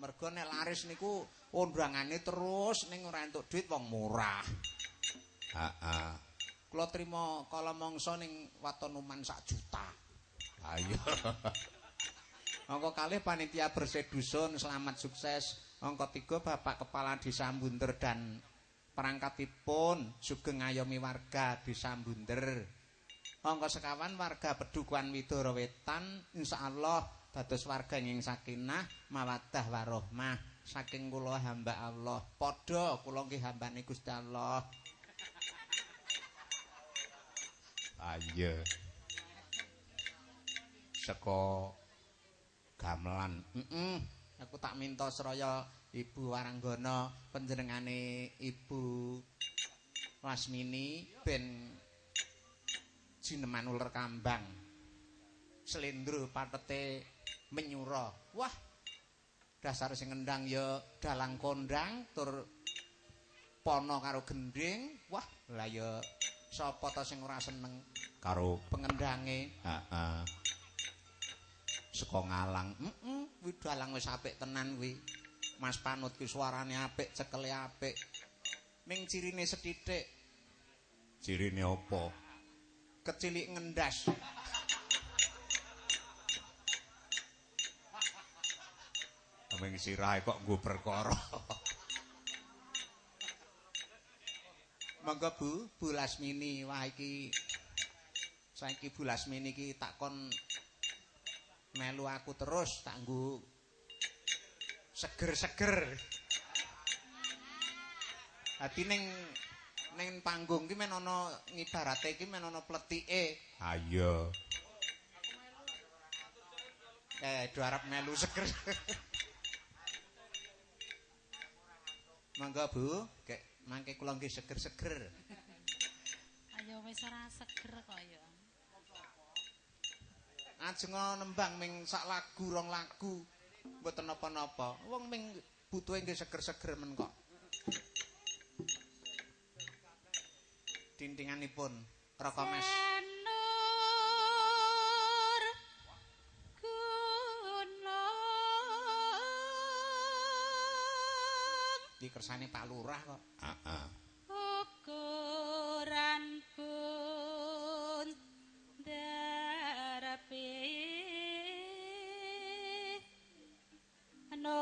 Mergo nek laris niku undangane terus ning ora entuk duit wong murah. Heeh. Kula trima kala mangsa ning Watonuman 1 juta. Ha iya. Angka kalih panitia bersih dusun selamat sukses. Angka 3 Bapak Kepala Desa Bunder dan perangkatipun sugeng ngayomi warga Desa Bunder. Angka sekawan warga Pedukuhan Widara Wetan insyaallah dados warga ingkang sakinah mawaddah warahmah saking kula hamba Allah. Padha kula nggih hambane Gusti Allah. Ayo. Saka gamelan. Aku tak minta seraya Ibu Waranggana panjenengane Ibu Lasmini ben jineman uler kambang. Slendro patete menyura. Wah. Dasar sing ngendang ya dalang kondang tur pono karo gending. Wah, lah ya sapa ta sing ora seneng karo pengendange? Heeh. Saka Ngalang. Kuwi dalang wis apik tenan kuwi. Mas Panut ki suarane apik, cekele apik. Ming cirine sethithik. Cirine apa? Kecilik ngendas. Ming sirahe kok nggo perkara. Monggo Bu Lasmini, wah iki saiki Bu Lasmini iki takon melu aku terus tak nggo seger-seger. Dadi ning panggung ki men ana ngibarate ki men ana pletike. Ha iya. Do arep melu seger. Monggo Bu, kek mangke kula nggih seger-seger. Ayo wis ora seger kok ya. Ajeng nembang ming sak lagu rong lagu. Mboten napa-napa. Wong ming butuhe nggih seger-seger men kok. Tintinganipun Rokomes. Di kersane Pak Lurah kok. Heeh. Ukuran pun darape no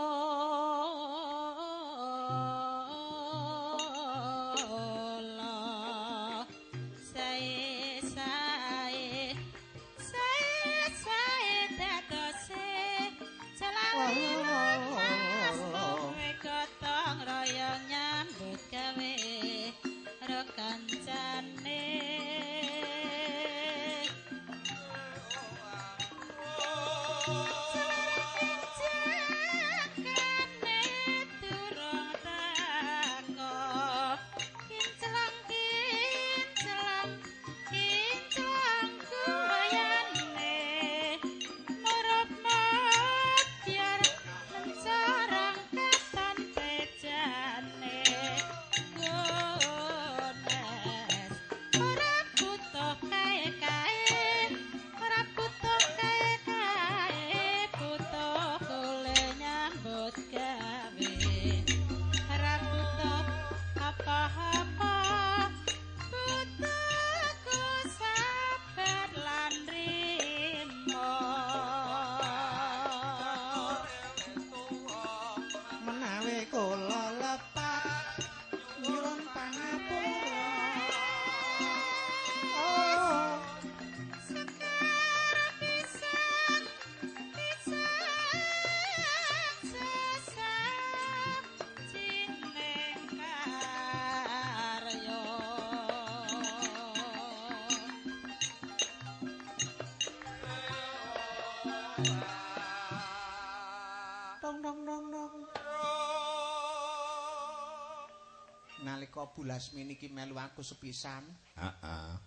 Nalika Bu Lasmini ki melu aku sepisan. Heeh.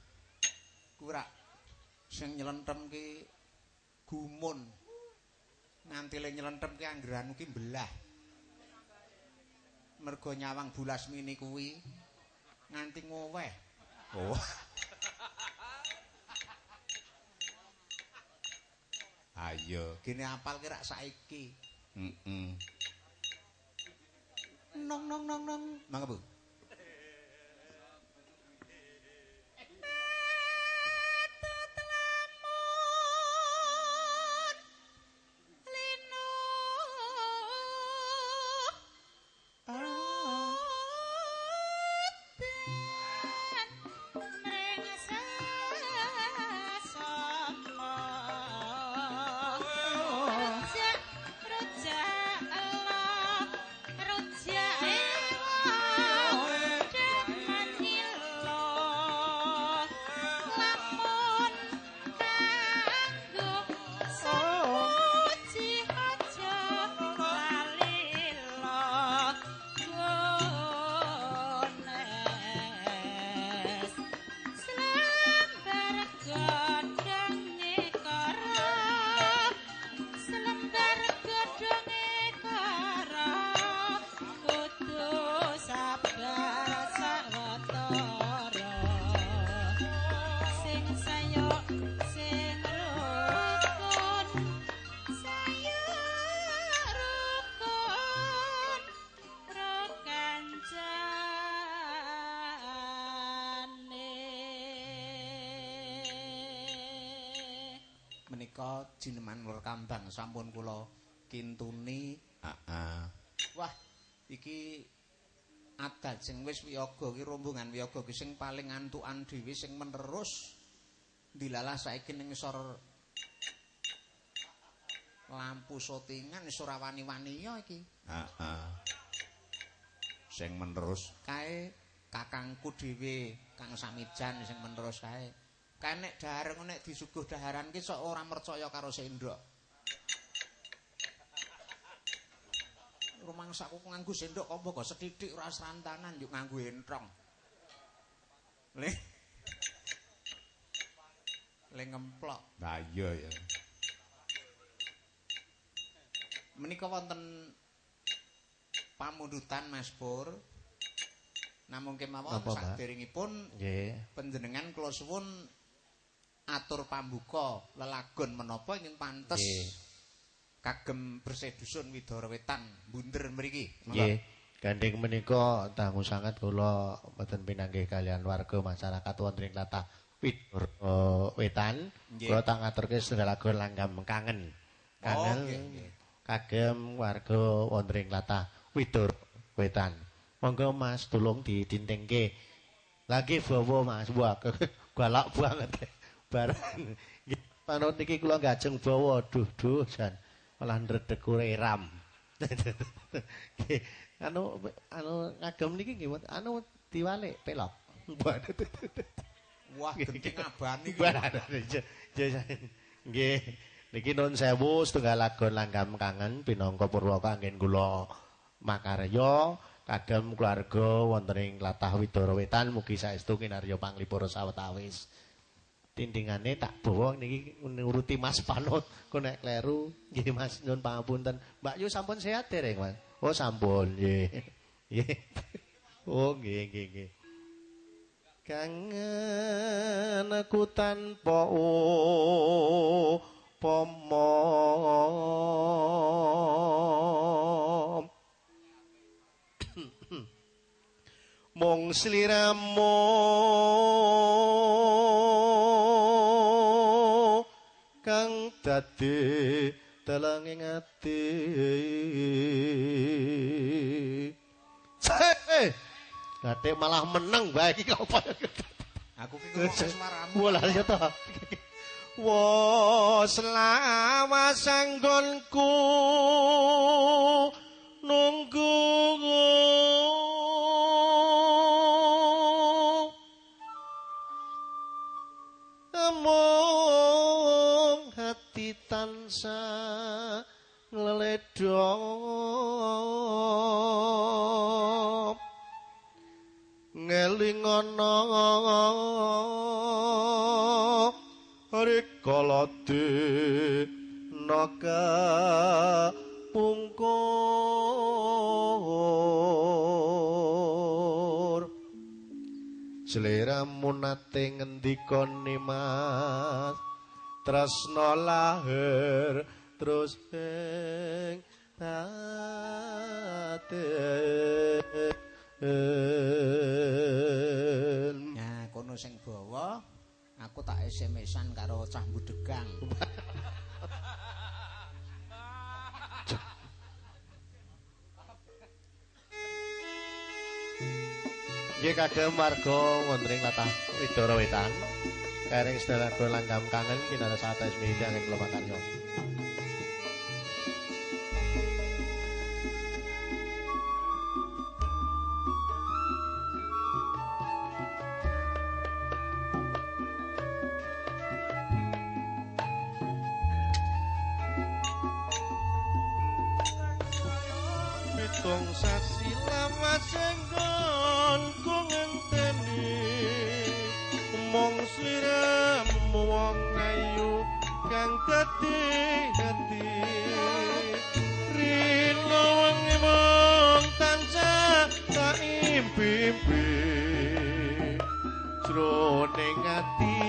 Kurak sing nyelentem ki gumun. Nganti le nyelentem ki anggeran ki mbelah. Mergo nyawang Bu Lasmini kuwi nganti ngoweh. Oh. Ayo, kene apal ki rak saiki. Nong nong nong nong. Mangga Bu. Menika jineman Lur Kambang sampun kula kintuni. Wah, iki adat sing wis wiyaga iki rombongan wiyaga iki sing paling antukan dhewe sing menerus dilalah saiki ning ngisor lampu syutingan wis ora wani-wani ya iki. Sing menerus kae kakangku dhewe Kang Samijan sing menerus kae. Kae nek dahar nek disuguh daharan ki sok ora percaya karo sendok. Rumangsaku nganggo sendok apa kok sethithik ora srantanan yo nganggo entrong. Le ngemplok. Lah iya ya. Menika wonten pamundutan Mas Pur. Namung kemawon saderengipun nggih panjenengan kula suwun atur pambuka lelagon menapa ingkang pantes kagem bersih dusun Widara Wetan bunder mriki. Nggih. Gandeng menika dangu sanget kula mboten pinanggih kalian warga masyarakat wonten ing tlatah Widara Wetan. Kula tak ngaturke sedalagon langgam kangen. Kangen kagem warga wonten ing tlatah Widara Wetan. Monggo Mas tulung didintingke. Lagi bawa Mas buak galak banget. Barang panut niki kula gajeng bawa duh jan malah ndredeg reram. anu ngagem niki nggih anu diwalik pelok. Wah genting abani nggih niki nuwun sewu setunggal lagon langgam kangen pinangka purwa kanggen kula makarya kagem keluarga wonten ing tlatah Widara Wetan mugi saestu kinarya panglipur sawetawis. Tindingane tak bawa niki nuruti Mas Panut kok nek kleru nggih Mas nyuwun pangapunten. Mbak Yu sampun sehat dereng Mas? Oh sampun nggih. Nggih. Oh nggih. Kangen aku tanpa upama mong sliramu kang dadi telenging ati. Gathek malah meneng bae iki kok. Aku ki ngomong semaramu. Wah ya to. Wa slawas anggonku nunggu among hati tansah ngledhop ngeling ana rikala naka pungkur sliramu nate ngendika Mas tresna lahir terus ing ngaten. Nah, kono sing bawa aku tak SMS-an karo cah Budegang. Nggih kagem warga wonten ing latah Widara Wetan. Kering sedaya langgam kangen kinara sata semida ing kula pakarya. Pitung sasi lama senggon ku ngenteni mong sliramu wong ayu kang dadi hati rino wengi mong tansah tak impi-impi jroning ati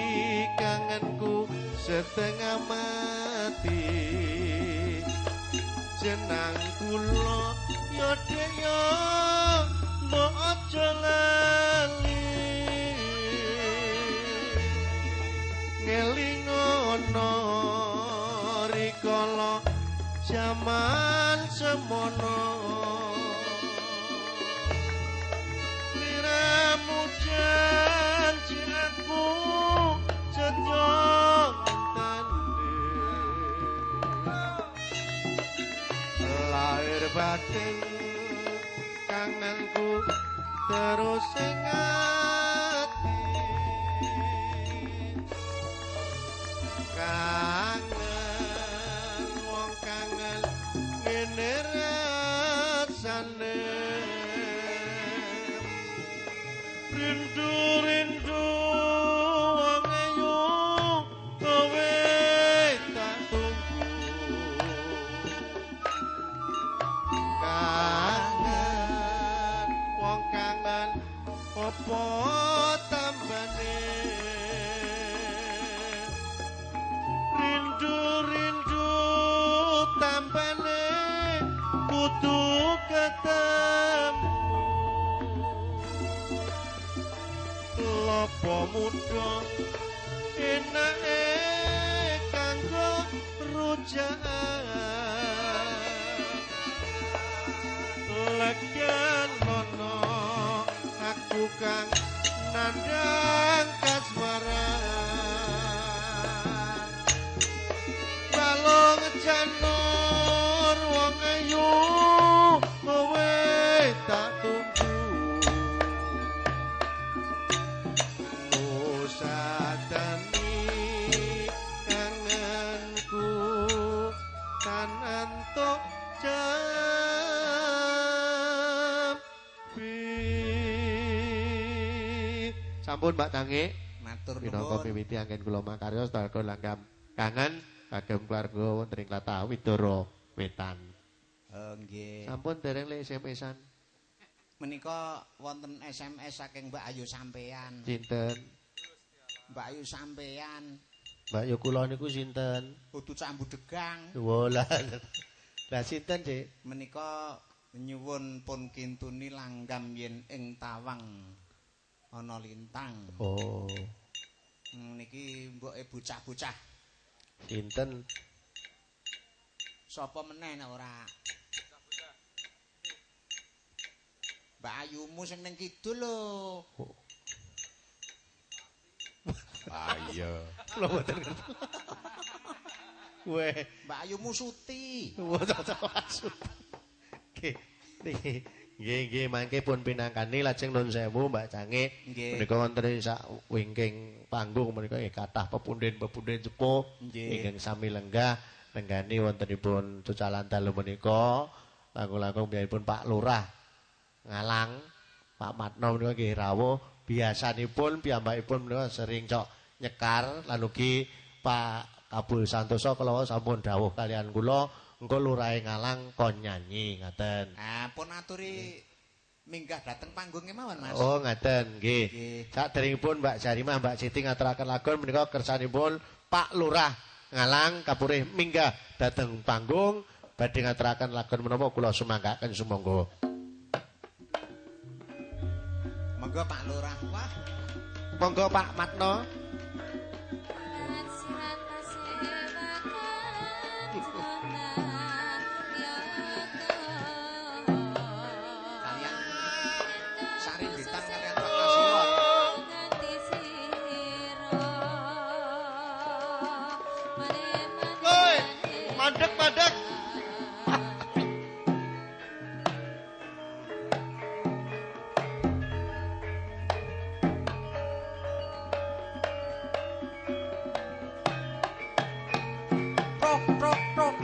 kangenku setengah mati jenang kula yo dek yo mbok aja lali ngelingono rikala jaman semono liramu janji aku setyo lahir batin kangenku terus ing ati kangen wong kangen ngene rasane rindu wong ayu kowe tak tunggu kangen wong kangen opo tambane rindu tambane kudu ketemu lopo muda enake kanggo rujak legan mono aku kang nandang kasmaran balong janur wong ayu kowe tak tunggu musadani kangenku tan antuk sampun Mbak Tangi Matur minangka nuwun. miwiti anggen kula makarya sedaya langgam kangen kagem keluarga wonten ing Latah Widara Wetan. Nggih. Sampun dereng le SMS-an. Menika wonten SMS saking Mbak Ayu sampean. Sinten? Mbak Ayu sampean. Mbak Ayu kula niku sinten? Kudu cah Budegang. Wolah. Lah sinten, Dik? Menika nyuwun pun kintuni langgam yen ing Tawang ana lintang. Oh. Niki mboke bocah-bocah. Sinten? Sapa meneh nek ora? Mbak Ayumu sing ning kidul lho. Oh. Ayo. Kula mboten ngerti. Weh, Mbak Ayumu Suti. cocok maksud. Nggih, mangke pun pinangkani lajeng nuwun sewu Mbak Cange. Nggih. Menika wonten sak wingking panggung menika nggih kathah pepunden-pepunden sepuh ingkang sami lenggah nenggani wontenipun cucalan dalu menika langkung-langkung piyambakipun Pak Lurah Ngalang, Pak Matno menika nggih rawuh biasanipun piyambakipun menika sering cok nyekar lan ugi Pak Kabul Santoso kala sampun dawuh kalian kula engko lurahe Ngalang kon nyanyi ngaten. Ah, pun aturi minggah dateng panggungnya mawon, Mas. Oh, ngaten nggih. Nggih. Saderengipun Mbak Jarimah, Mbak Siti ngaturaken lagon menika kersanipun Pak Lurah Ngalang kapurih minggah dateng panggung badhe ngaturaken lagon menapa kula sumanggaken sumangga. Monggo Pak Lurah. Wah. Monggo Pak Matno. Mandek. Prok.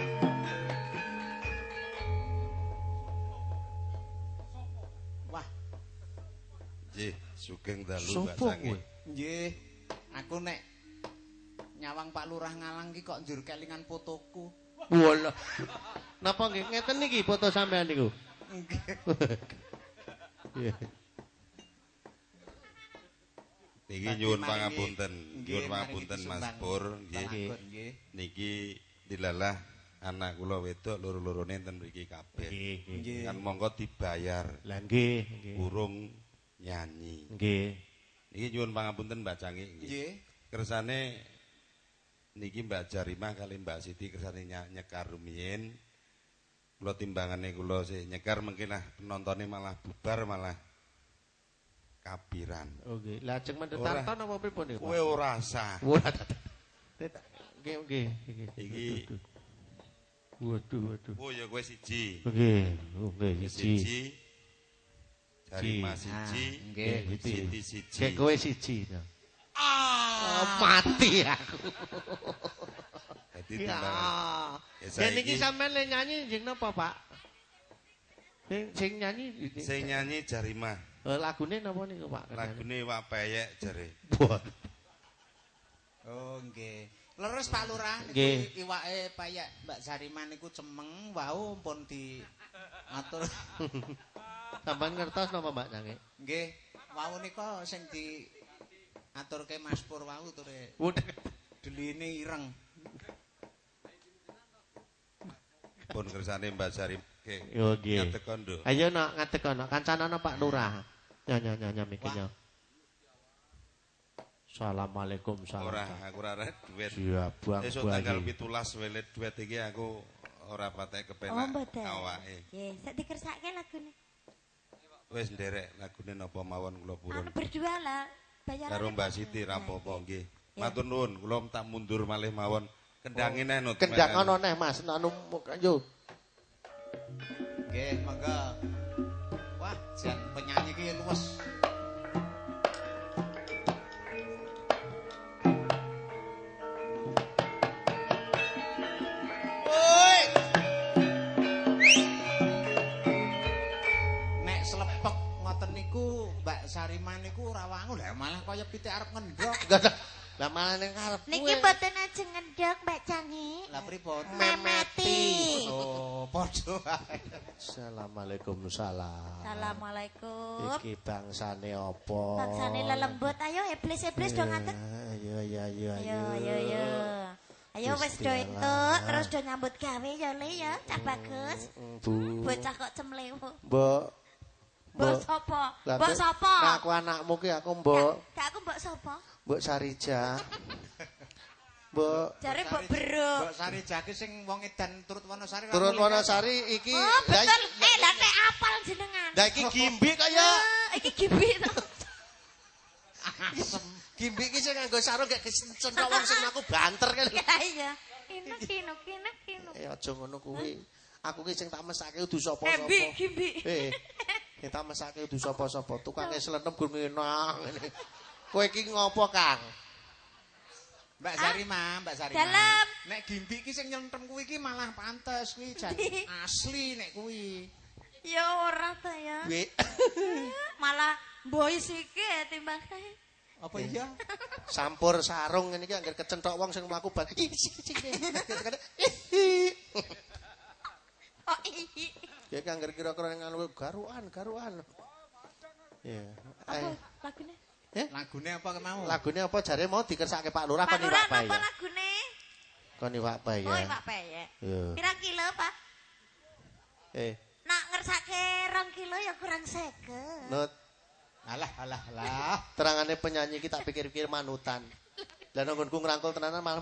Wah. Nggih, sugeng dalu Mbak Sopo Sangi. kuwi? Nggih. Aku nek nyawang Pak Lurah ngalang ki kok njur kelingan fotoku. Walah. Napa nggih ngeten niki foto sampean niku? Nggih. Niki nyuwun pangapunten. Nyuwun pangapunten Mas Pur nggih. Nggih. Niki dilalah anak kula wedok loro-lorone enten mriki kabeh. Nggih. Kan monggo dibayar. Lah nggih. Urung nyanyi. Nggih. Niki nyuwun pangapunten Mbak Cangi nggih. Nggih. Kersane niki Mbak Jarimah kali Mbak Siti kersane nyekar rumiyin. Kula timbangane kula sih nyekar mungkin lah penontonnya malah bubar malah kabiran. Oke, lajeng mendhet tarton apa pripun niku? Kowe ora sah. Ora. Nggih. Iki Waduh. oh ya kowe siji. Nggih, Siji. Jarimah siji. nggih. Siti siji. Kayak kowe siji. Mati aku. Dadi timbangan. Ya niki sampean le nyanyi njing napa, Pak? Sing nyanyi Sing nyanyi Jarimah. lagune napa niku, Pak? Lagune Wak Peyek jare. Oh, nggih. Leres Pak Lurah Nggih. niku iwake payak Mbak Sariman niku cemeng wau pun diatur. Sampeyan ngertos napa, Mbak Cange? Nggih. Wau nika sing diaturke Mas Pur wau ture. Deline ireng. Pun kersane Mbak Jarimah. Yo nggih. Ngateko nduk. Ayo nak ngatekono kancanana Pak Lurah. Nyanyi mikirnya. Assalamualaikum Ora, salam. aku ora arep duet. Siap, Bang. Esuk tanggal 17 welet duet iki aku ora patek kepenak awake. Nggih, sak dikersake lagune. Wis nderek lagune napa mawon kula purun. Berdua lah. Bayaran. Karo Mbak Siti rapopo nggih. Matur nuwun, kula tak mundur malih mawon. Kendangin nut. Kendang ana neh Mas, anu yo. Nggih, monggo. Wah, jan penyanyi ki luwes. Woi. Nek slepek ngoten niku Mbak Sariman niku ora wangun lha malah kaya pitik arep ngendhok. Lah malah ning karep Niki mboten ajeng ngendhok, Mbak Cangi. Lah pripun? Memeti. Oh, padha ae. Assalamualaikum salam. Assalamualaikum. Iki bangsane apa? Bangsane lelembut. Ayo iblis-iblis do ngantek. Ayo. Ayo. Ayo wis do entuk, terus do nyambut gawe ya Le ya, Cak Bagus. Bu. Bocah kok cemlewu. Mbok. Mbok sapa? Lah, Mbok sapa? Nah, aku anakmu ki aku Mbok. Kak aku mbok sapa? Mbok Sarija. Mbok Jare mbok beruk. Mbok Sari Jaki sing wong edan turut Wonosari. Turun Wonosari iki. Oh, betul. Lah nek apal jenengan. Lah iki gimbi kaya. Iki gimbi to. Gimbi iki sing nganggo sarung gek kesentok wong sing aku banter kali. Iya. Kino. Aja ngono kuwi. Aku ki sing tak mesake kudu sapa-sapa. Gimbi. Kita mesake kudu sapa-sapa. Tukange slenem gur ngenang ngene. Kowe iki ngopo, Kang? Mbak Sarima. Dalam. Nek gimbi iki sing nyentrem kuwi iki malah pantes kuwi jan asli nek kuwi. Ya ora ta ya. Malah boy sike timbang kae. Apa iya? Sampur sarung ngene iki anggere kecentok wong sing mlaku ban. Oh iki. Ya kan anggere kira-kira nganu garuan. Ya. Apa lagune? Lagune apa kemau? Lagune apa jare mau dikersake Pak Lurah Pak kon Lurah iwak bae. napa lagune? Kon iwak bae Oh, ya. Pak Peye. Iya. Pirang kilo, Pak? Nak ngersake 2 kilo ya kurang 50. Nut. Alah. Terangane penyanyi iki tak pikir-pikir manutan. Lah nanggonku ngrangkul tenanan malah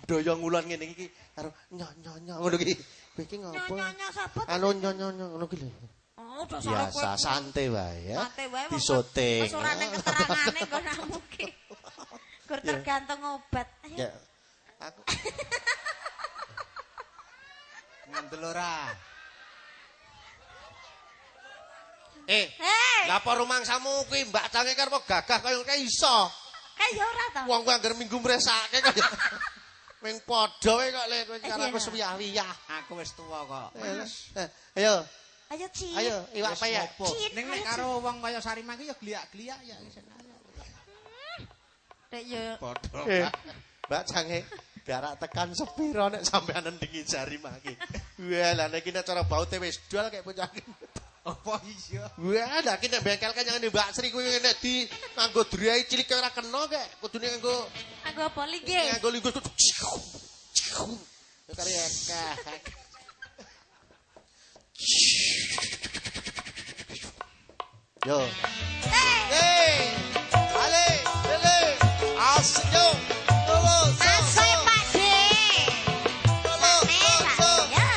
doyo ngulon ngene iki karo nyo ngono iki. Kowe iki ngopo? Nyonya sapa? Anu nyo ngono ki lho. Oh, biasa santai wae ya. Santai wae. Disoting. Wis ora nek keterangane nggonanmu ki. Gur tergantung obat. Ya. Aku ngandel ora. Lah apa rumangsamu kuwi Mbak Cange karo gagah kaya iso. Kaya ora to. Wong kuwi anggere minggu mresake kaya ming padha wae kok le kowe cara aku sewiyah-wiyah. Aku wis tuwa kok. Ayo. Ayo Ci. Ayo iwak paya. Ning nek karo wong kaya Sarimah ki ya gliak-gliak ya wis. Dek yo Padha. Mbak Cange garak tekan sepiro nek sampean nendingi Sarimah ki. Wah, lah nek iki nek cara baute wis dol kaya bocah. Apa iya? Wah, lah iki nek bengkel kan jangan Mbak Sri kuwi nek di nganggo driai cilik ora kena kek. Kudune nganggo apa linggis? nganggo linggis. Karo ekah. Yo. Hey! Ale, lele. Asyo. Asoy Pak D. Ya.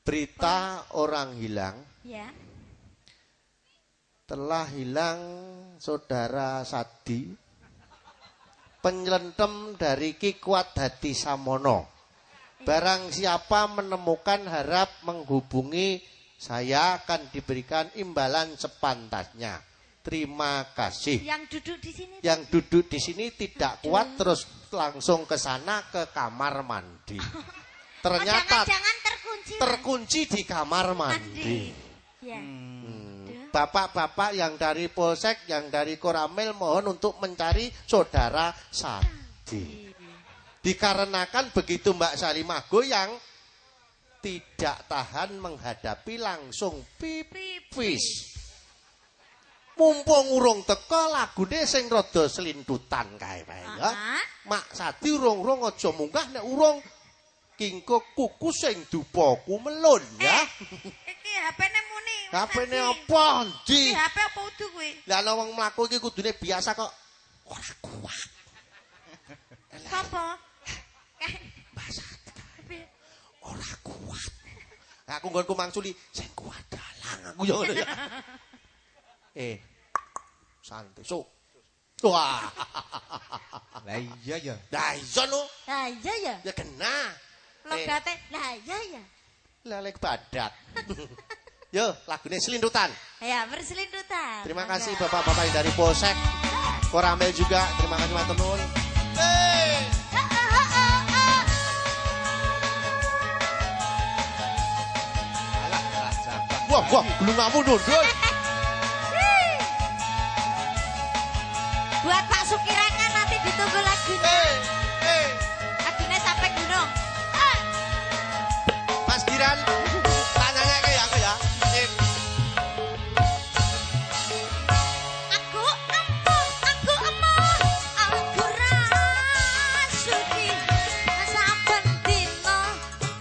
Berita orang hilang. Ya. Telah hilang saudara Sadi, penyelentem dari Ki Kuat Hati Samono. Barang siapa menemukan harap menghubungi saya akan diberikan imbalan sepantasnya. Terima kasih. Yang duduk di sini. Yang duduk di sini tidak kuat terus langsung ke sana ke kamar mandi. Ternyata jangan terkunci. Terkunci di kamar mandi. Ya. Bapak-bapak yang dari Polsek, yang dari Koramil mohon untuk mencari saudara Sadi. Dikarenakan begitu Mbak Salimah goyang, tidak tahan menghadapi langsung pipis. Mumpung urung teko lagune sing rada selintutan kae ya. Mak Sadi urung-urung aja munggah nek urung kingkuk kuku sing dupaku melon ya. Iki HP-ne muni. HP-ne apa ndi? Iki HP apa udu kuwi? Lah ana wong mlaku iki kudune biasa kok ora kuat. Sapa? Mbak Sadi. Ora kuat. Aku nggonku mangsuli sing kuat dalang aku ya ngono ya. Santai so. Wah. Lah iya ya. Lah iya no. Lah iya ya. Ya kena. Logate lah iya ya. Lelek badak. Yo, lagune selintutan. Ya, berselintutan. Terima kasih bapak-bapak yang dari Polsek. Koramil juga. Terima kasih matur nuwun. Wah, belum ngamu nundul. Buat Pak Sukirana nanti ditunggu lagunya. Lagunya sampai gunung. Mas Giran, tanyanya ke aku ya. Aku rasuki saben dina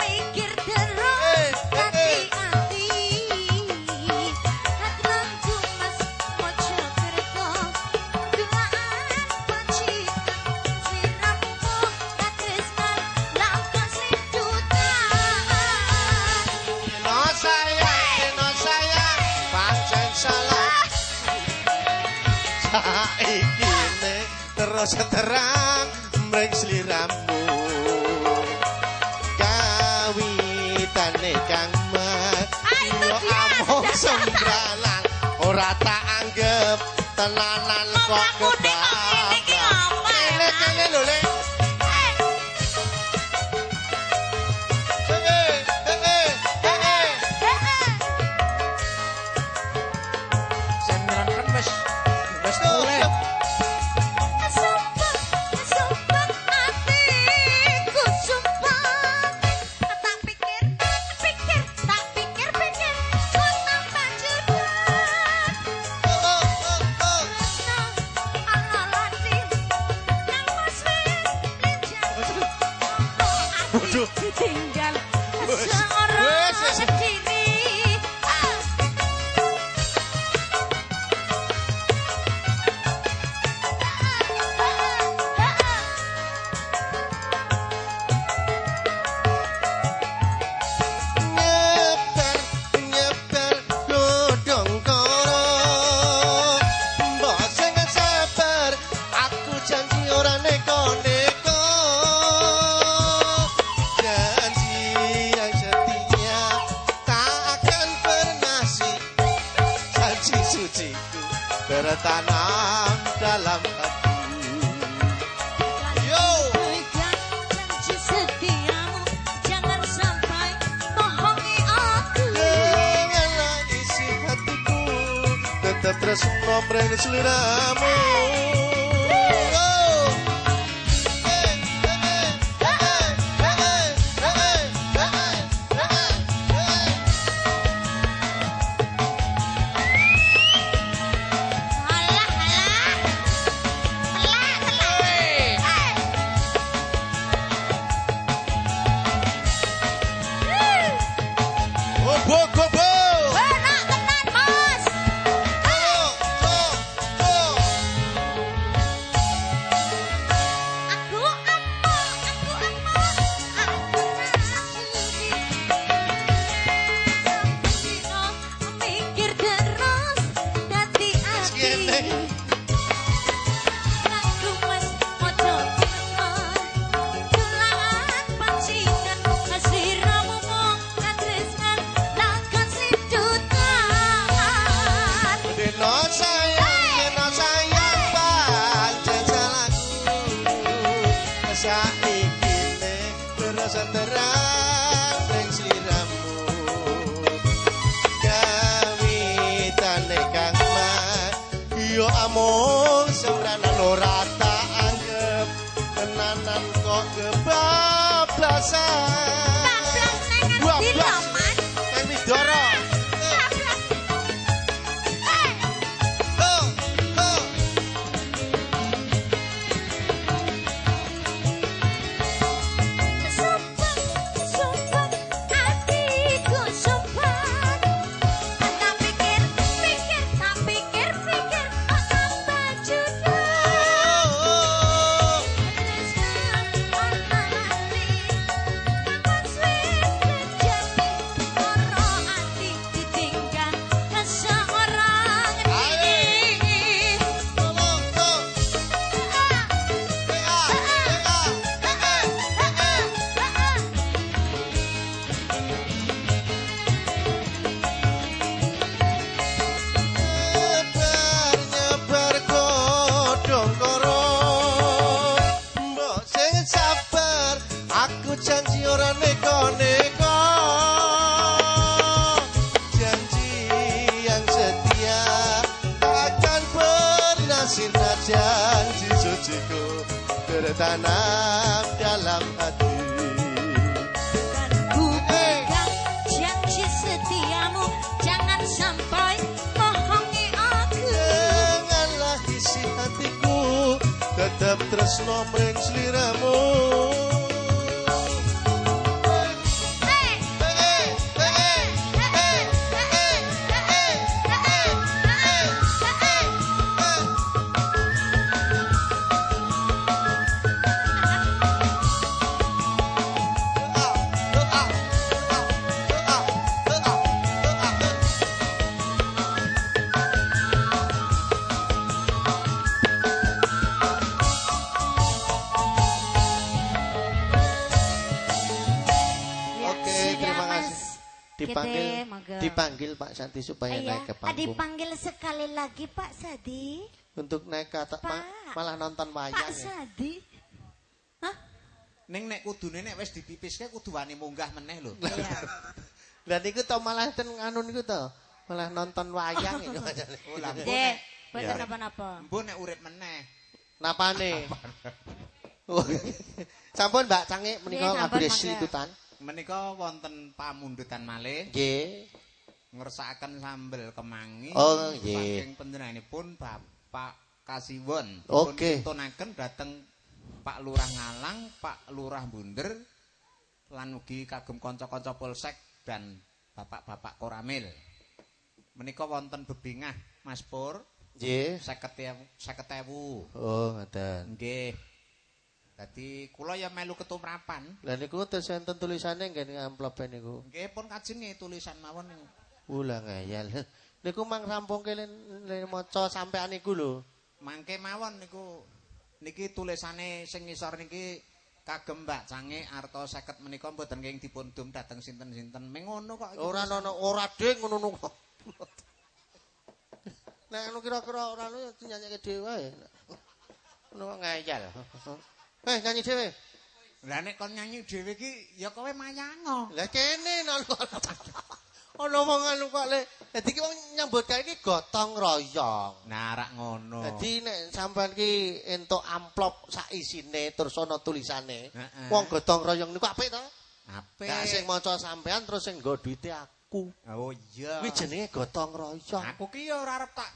mikir terus hati-hati. Hadlan Jumas Mojokerto duaan pancitan siramu katresnan langkah lintutan. Dino saya, pancen salah. Saiki ne terus terang mreng sliramu. Kawitane kang itu dia. among sembralan ora tak anggap tenanan kok kebablas. Kene lho Le. Sing nyelenken wis mulai. Sumpah hatiku sumpah. Tak pikir kau tambah judan. Ala lati nang mas wis lenjang. Waduh. Ditinggal Wes. seorang sendiri. Nyeper lodong koro. Mbok sing sabar, aku janji ora neko-neko. Janji yang setia tak akan pernah janji suciku bertanam dalam hati. Yo. Pegang janji setiamu, jangan sampai bohongi aku. Janganlah isi hatiku tetap terus nombreng seliramu. Alah, Gobo, gobo. benak tenan, Mas. saiki terus terang ning sliramu kawitane kang mak yo amung sembranan ora tak anggap tenanan kok kebablasan bablas nang ndi nang Widoro janji ora neko-neko janji yang setia takkan pernah sirna janji suciku tertanam dalam hati dan ku pegang janji setiamu jangan sampai bohongi aku janganlah isi hatiku tetap tresno mring sliramu dipanggil Pak Sadi supaya naik ke panggung. Dipanggil sekali lagi Pak Sadi. Untuk naik ke atas malah nonton wayang. Pak Sadi. Hah? Ning nek kudune nek wis dipipiske kudu wani munggah meneh lho. Iya. Lah niku to malah ten anu niku to. Malah nonton wayang iki. Oh lah mboten napa-napa. Mbok nek urip meneh. Napane? Sampun Mbak Cangik menika ngabdi slitutan. Menika wonten pamundutan malih. Nggih. Ngersakaken sambel kemangi. Oh, nggih. Saking panjenenganipun Bapak Kasiwon. Oke. Tunaken dhateng Pak Lurah Ngalang, Pak Lurah Bunder lan ugi kagem kanca-kanca Polsek dan bapak-bapak Koramil. Menika wonten bebingah Mas Pur. Nggih. 50.000. Oh, ngoten. Nggih. Dadi kula ya melu ketumrapan. Lah niku enten tulisane nggih amplop niku. Nggih pun kajenge tulisan mawon niku. Ulah ngayal. Niku mang rampungke maca sampean niku lho. Mangke mawon niku niki tulisane sing ngisor niki kagem Mbak Cangik arta 50 menika mboten nggih dipun dum dhateng sinten-sinten. Meng ngono kok. Ora ana ora ding ngono kok. Nek anu kira-kira ora anu nyanyike dhewe wae. Ngono kok ngayal. Nyanyi dhewe. Lah nek kon nyanyi dhewe iki ya kowe mayango. Lah kene ana wong anu kok le. Dadi ki wong nyambut gawe iki gotong royong. Nah, rak ngono. Dadi nek sampean ki entuk amplop sak isine terus ana tulisane. Wong gotong royong niku apik to? Apik. Lah sing maca sampean terus sing nggo duwite aku. Oh iya. Kuwi jenenge gotong royong. Aku ki ya ora arep tak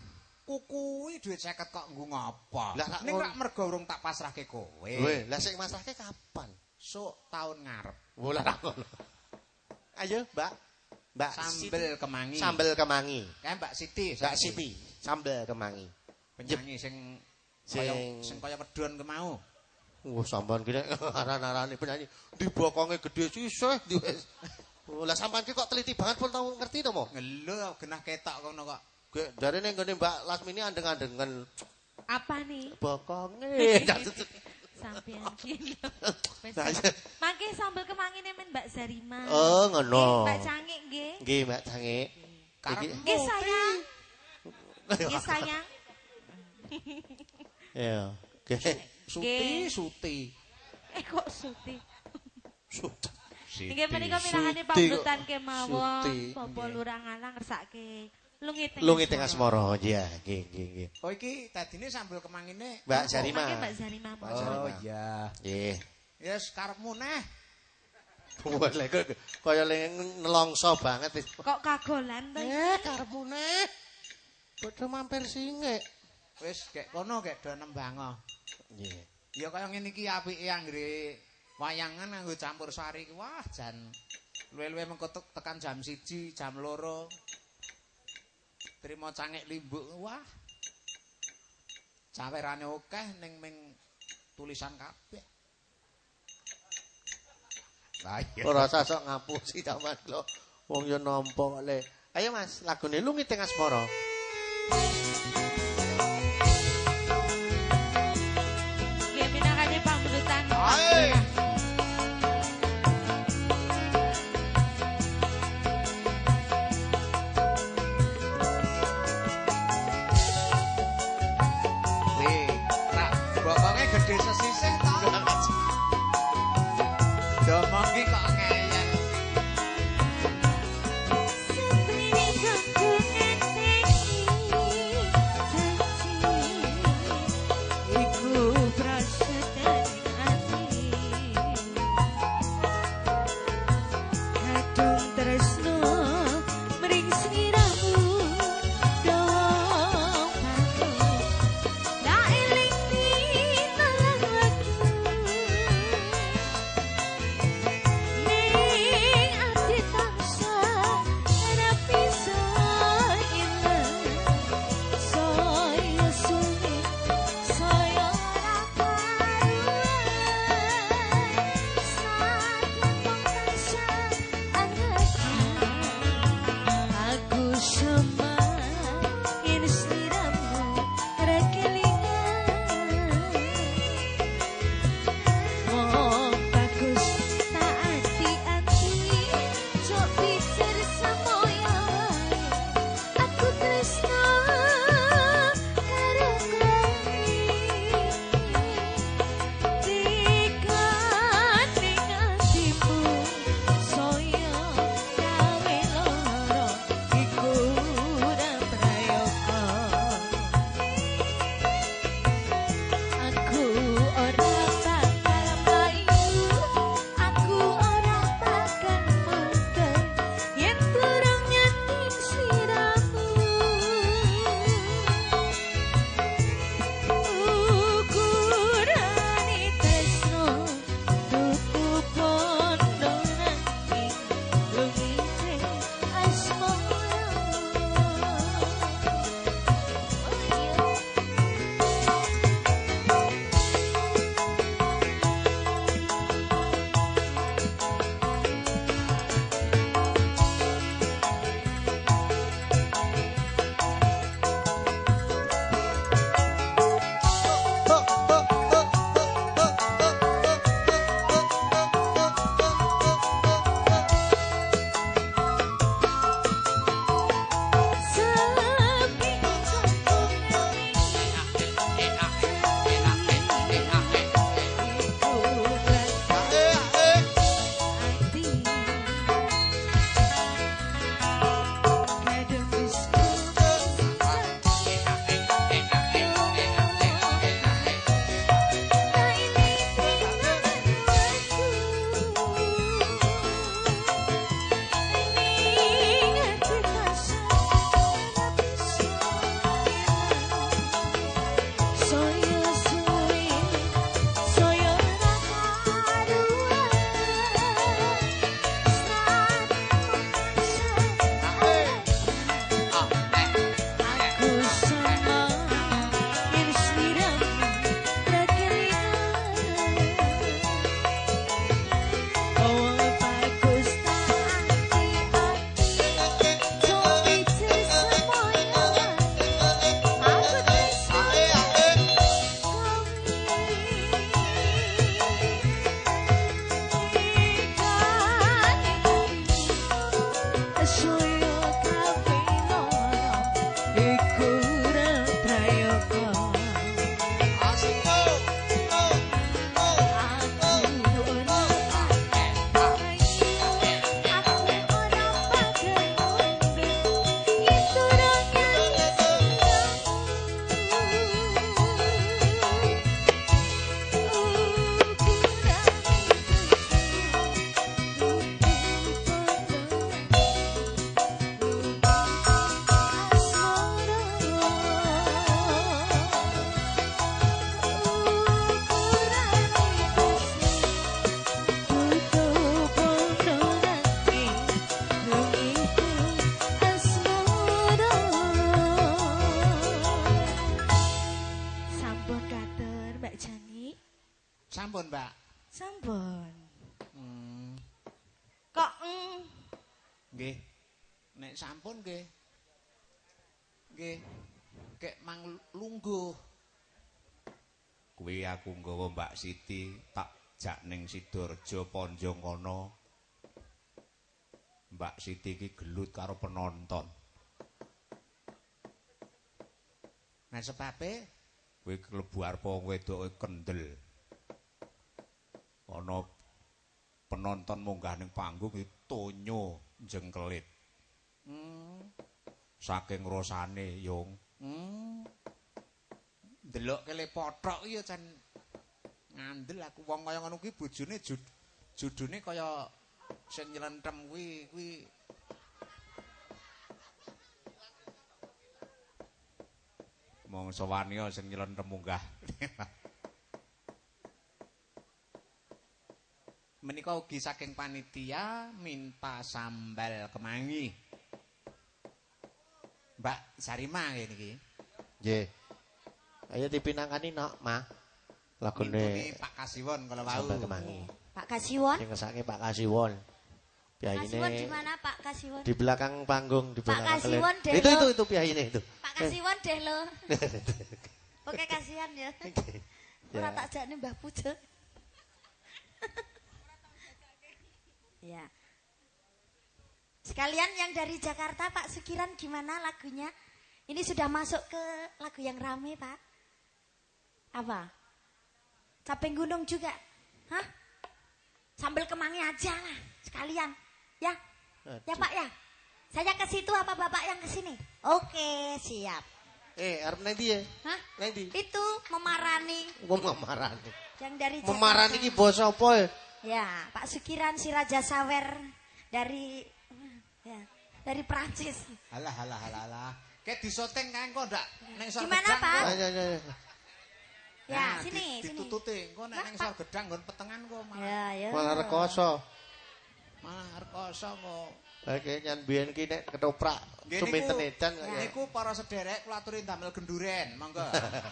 kukuwi duit 50 kok nggo ngapa. Lah ning rak mergo urung tak pasrahke kowe. Weh, lah sing masrahke kapan? Sok taun ngarep. Wola ra ngono. Ayo, Mbak. Mbak Sambel kemangi. Sambel kemangi. Kayak Mbak Siti. Mbak Siti, sambel kemangi. Penyanyi sing kaya wedhon ke mau. Sampean ki nek aran-arane penyanyi dibokonge gedhe sisih wis. Lah sampean ki kok teliti banget pun tau ngerti to, Mo? Lho, genah ketok kono kok. Gek jarene nggone Mbak Lasmini andeng-andengen. Apa nih? Bokonge. Sampean ki. Mangke sambel kemangine men Mbak Zarima. Oh, ngono. Mbak Cangik nggih. Nggih, Mbak Cangik. Nggih sayang. Nggih sayang. Ya. Nggih. Suti. kok Suti. Suti. Nggih menika minangkane pambutan kemawon Bapak Lurah Ngalang ngersake Lungi Tengah Asmara. Iya, nggih. Oh iki dadine sambil kemangine Mbak Zarima. Mbak Zarima. Oh iya. Nggih. Yes, karepmu neh. Boleh kaya nelongso banget. Kok kagolan to? Karepmu neh. Padha mampir singek. Wis gek kono gek do nembango. Nggih. Ya kaya ngene iki apike anggere wayangan nganggo campur sari ki wah jan luwe-luwe mengko tekan jam 1, jam 2. Trimo cangek limbuk wah. Cawerane akeh ning ming tulisan kabeh. Lah iya. Ora usah sok ngapusi sampean lho. Wong ya nampa kok le. Ayo Mas, lagune Lungi Tengah Asmara. Nggih minangkane pambutan. Ae. Gede sesisih to. Domong ki kok ngeyel. Ning Sampun. Kok Nggih. Nek sampun nggih. Nggih. Kek mang lungguh. Kuwi aku nggawa Mbak Siti tak jak ning Sidoarjo Ponjong kono. Mbak Siti iki gelut karo penonton. Nah sebabe kowe klebu arep wong wedoke kendel. Ana penonton munggah ning panggung tonyo jengkelit. Saking rosane, Yung. Delok kele pothok ya jan ngandel aku wong kaya ngono kuwi bojone judune kaya sing nylentem kuwi mongso wani sing nylentem munggah. Menika ugi saking panitia minta sambal kemangi. Mbak Sarima niki. Nggih. Ayo dipinangkani nok, Mah. Lagune Pak Kasiwon kalau mau. Sambal kemangi. Pak Kasiwon? Sing ngesake Pak Kasiwon. Kasiwon di mana Pak Kasiwon? Di belakang panggung, di belakang. Pak Kasiwon deh. Itu piyaine itu. Pak Kasiwon deh lo. Oke kasihan ya. Ora tak jakne Mbah Pujo. Ya. Sekalian yang dari Jakarta Pak Sukiran gimana lagunya? Ini sudah masuk ke lagu yang rame Pak. Apa? Capek gunung juga? Hah? Sambil kemangi aja lah sekalian. Ya? Ya Pak ya? Saya ke situ apa Bapak yang ke sini? Oke, siap. Arep nang ndi ya? Hah? Nang ndi? Itu memarani. Wong memarani. Yang dari Jakarta. Memarani iki basa apa ya? Ya, Pak Sukiran si Raja Sawer dari Prancis. Halah. Kayak disoteng kan kok ndak neng sor Gimana, gedang. Pak? Ya. Ya, sini. Ditututi engko nek neng sor gedang nggon petengan kok malah. Ya. Malah rekoso. Malah rekoso kok. Lagi nyan biyen ki nek ketoprak suminten edan Niku para sederek kula aturi damel genduren, monggo.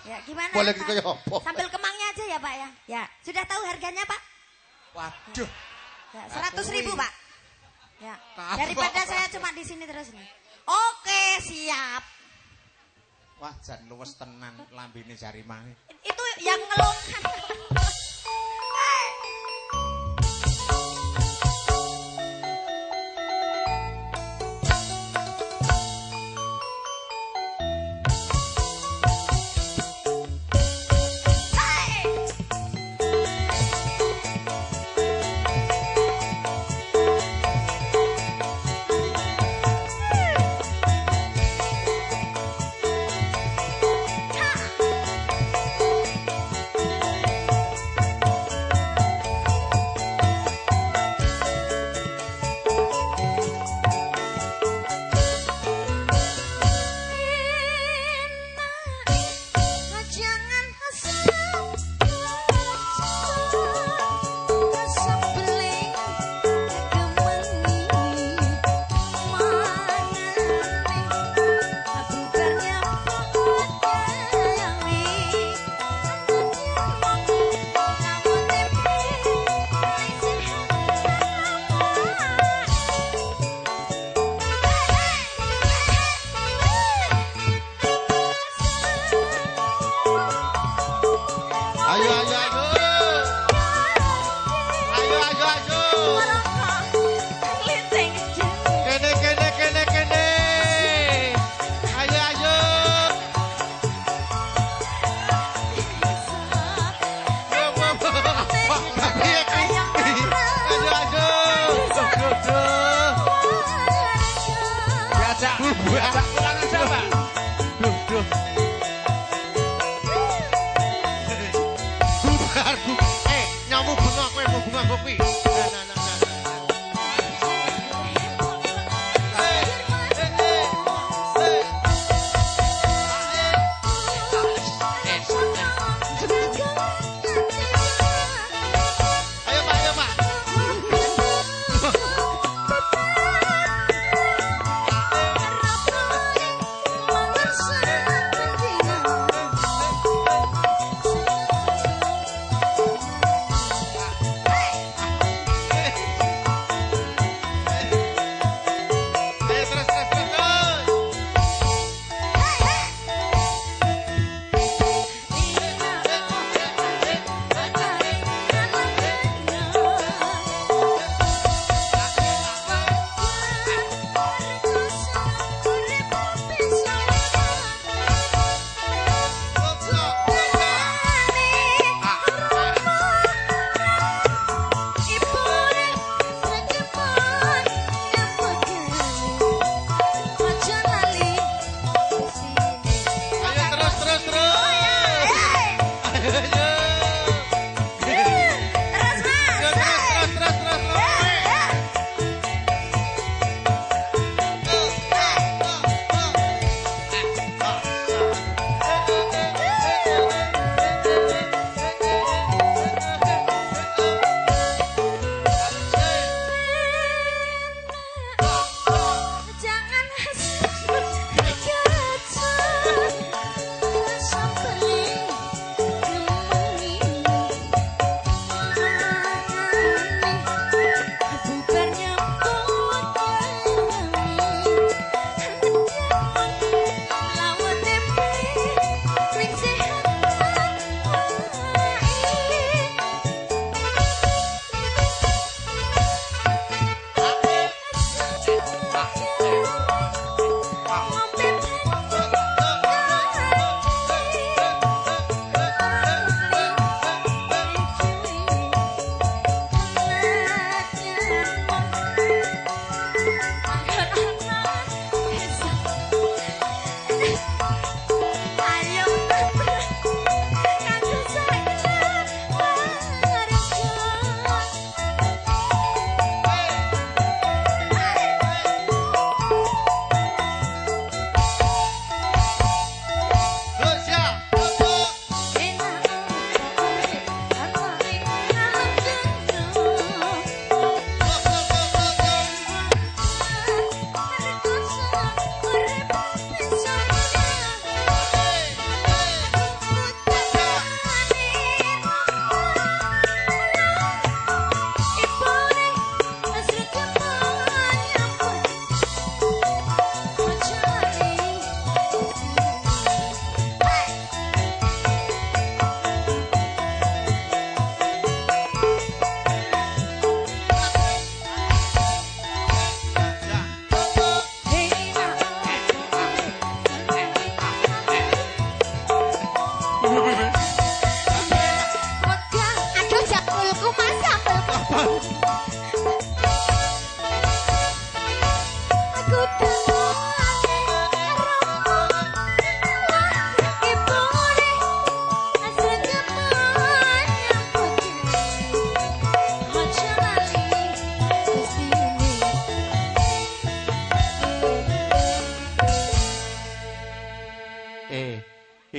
Ya, gimana? Boleh Pak? kaya apa? Sambil kemangnya aja ya, Pak ya. Ya, sudah tahu harganya, Pak? Waduh. Ya, 100.000, Pak. Ya. Kapok, Daripada Pak. saya cuma di sini terus nih. Oke, siap. Wah, jan luwes tenan lambene Jarimah. Itu yang ngelongkan. Diajak pulang aja, Pak. Duh. Bubar. Nyamuk bunga kowe mau bunga kopi.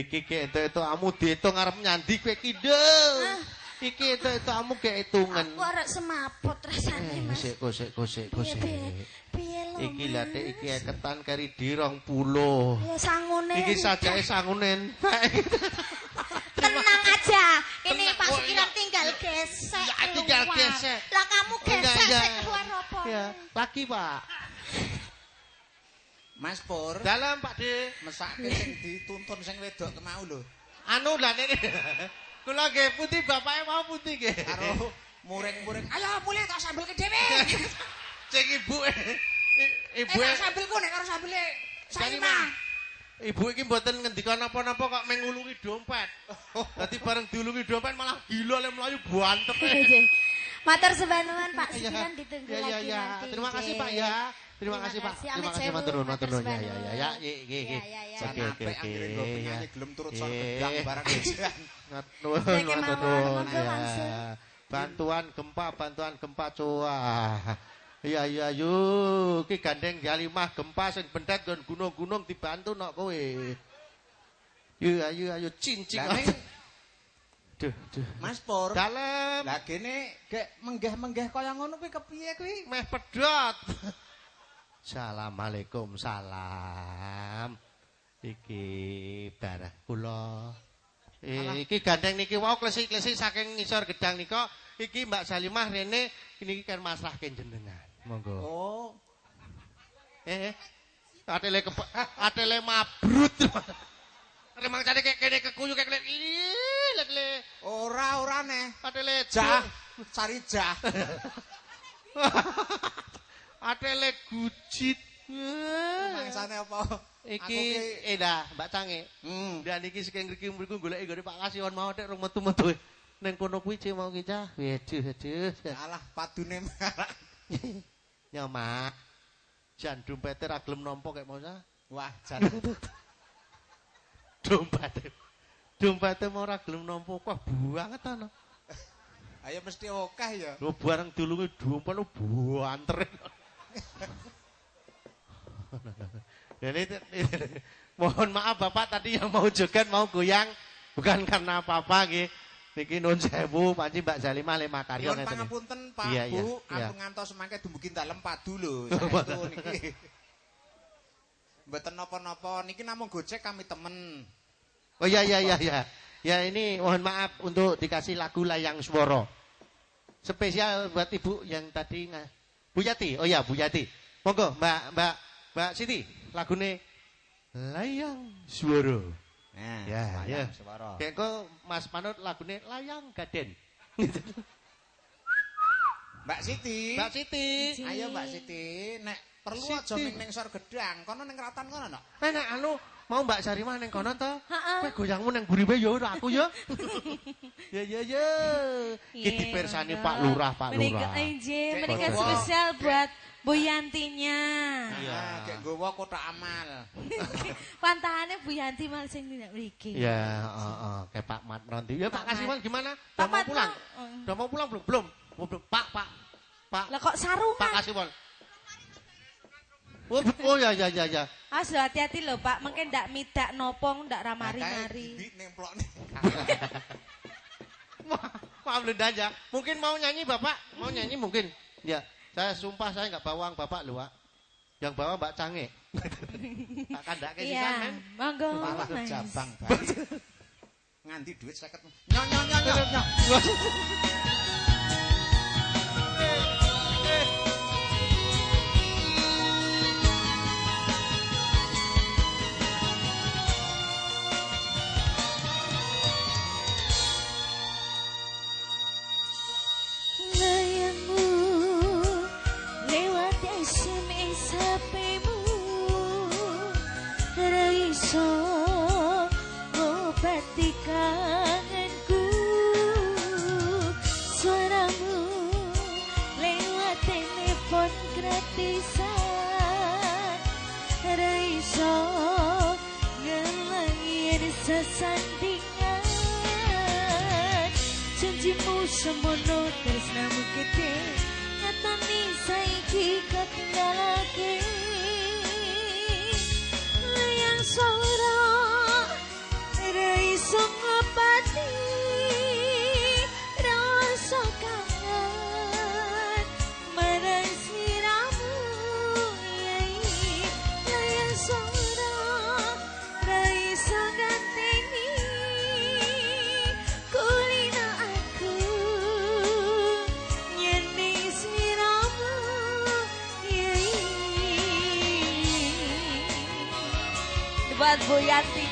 Iki itu amu diitung arep nyandi kowe iki nduk. Iki itu amu ge hitungan. Aku arek semaput rasane Mas. Kosek. Piye lho? Iki lha iki ketan kari di 20. Ya sangune. Iki sajake sangune. Tenang aja. Ini Pak Sukiran tinggal gesek. Ya, tinggal keluar. gesek. Lah kamu gesek Ya. sik keluar apa? Ya, lagi, Pak. Mas Pur, Dalam, Pak De. mesake sing dituntun sing wedok ke mau lho. Anu lah niki. Kula nggih putih bapake mau putih nggih. Karo muring-muring. Ayo mulih tak sambelke dhewe. Cek ibu. Ibu. Tak sambelku nek karo sambele Salimah. Ibu iki mboten ngendika napa-napa kok mengulungi dompet. Dadi bareng diulungi dompet malah gila le mlayu bantek. Matur sebanuan Pak Sukiran ditunggu Ya. lagi nanti. Terima kasih Pak ya. Terima kasih Pak. Terima kasih matur nuwun ya. Nggih. Oke. Akhire go penyanyi gelem turut sor gedang barang ejean. Nuwun matur nuwun ya. Bantuan gempa cuah. Iya yuk ki gandeng Jalimah gempa sing bendet nggon gunung-gunung dibantu nok kowe. Ayo cincing. Duh. Mas Pur. Dalem. Lah kene gek menggeh-menggeh kaya ngono kuwi kepiye kuwi? Meh pedhot. Assalamualaikum salam. Iki barah kula. Iki gandeng niki wau klesik-klesik saking ngisor gedang nika. Iki Mbak Salimah rene niki kan masrahke jenengan. Monggo. Oh. Atele mabrut. Remang cari kene kekuyu kekle. Lekle. Ora neh. Atele Jah, cari jah. Atele gujit. Mangsane apa? Iki dah Mbak Cange. Dan iki sing mriku goleki nggone Pak Kasihan mau tek rung metu-metu. Ning kono kuwi cek mau ki cah. Waduh. Alah padune marak. Nyamak. Jan dompete ra gelem nampa kek mau cah. Wah, jan. Dompete mau ora gelem nampa kok banget ana. Ayo mesti akeh ya. Lho bareng dilungi dompet lu banter. Mohon maaf Bapak tadi yang mau joget mau goyang bukan karena apa-apa nggih. Niki nuwun sewu panci Mbak Salimah le makarya Nuwun pangapunten Pak Bu, aku ngantos mangke dumugi dalem padu lho. Saestu niki. Mboten napa-napa niki namung gojek kami temen. Oh iya. Ya ini mohon maaf untuk dikasih lagu Layang Swara. Spesial buat Ibu yang tadi Bu Yati. Oh ya Bu Yati. Monggo Mbak Siti lagune Layang Swara. Nah, ya. Swara. Kayak kok Mas Panut lagune Layang Gaden. Mbak Siti. Ayo Mbak Siti, nek perlu aja ning sor gedang, kono ning ratan kono nok. Nek anu mau Mbak Sarimah ning kono to? Kowe goyangmu ning buripe ya ora aku ya. Ya. Iki dipersani Pak Lurah. Menika spesial buat Bu Yantinya. Iya, gek nggawa kotak amal. Pantahane Bu Yanti mal sing ndak mriki. Ya, kayak Pak Mat Ronti. Ya Pak Kasiman gimana? Udah mau pulang? Udah mau pulang belum? Belum. Pak. Lah kok sarungan? Pak Kasiman. Oh ya. Awas lho hati-hati lho Pak, mungkin ndak midak nopong ndak ramari-mari. Bibik nemplokne. Maaf aja. Mungkin mau nyanyi Bapak? Mau nyanyi mungkin? Ya. Saya sumpah saya enggak bawang Bapak lho, Pak. Yang bawa Mbak Cange. Tak kandake sisan men. Monggo. Malah jabang bae. Nganti duit 50. Nyong. Sesandingan janjimu semono tresnamu gede ngatani saiki ketinggalake Layang Swara buat Bu Yanti.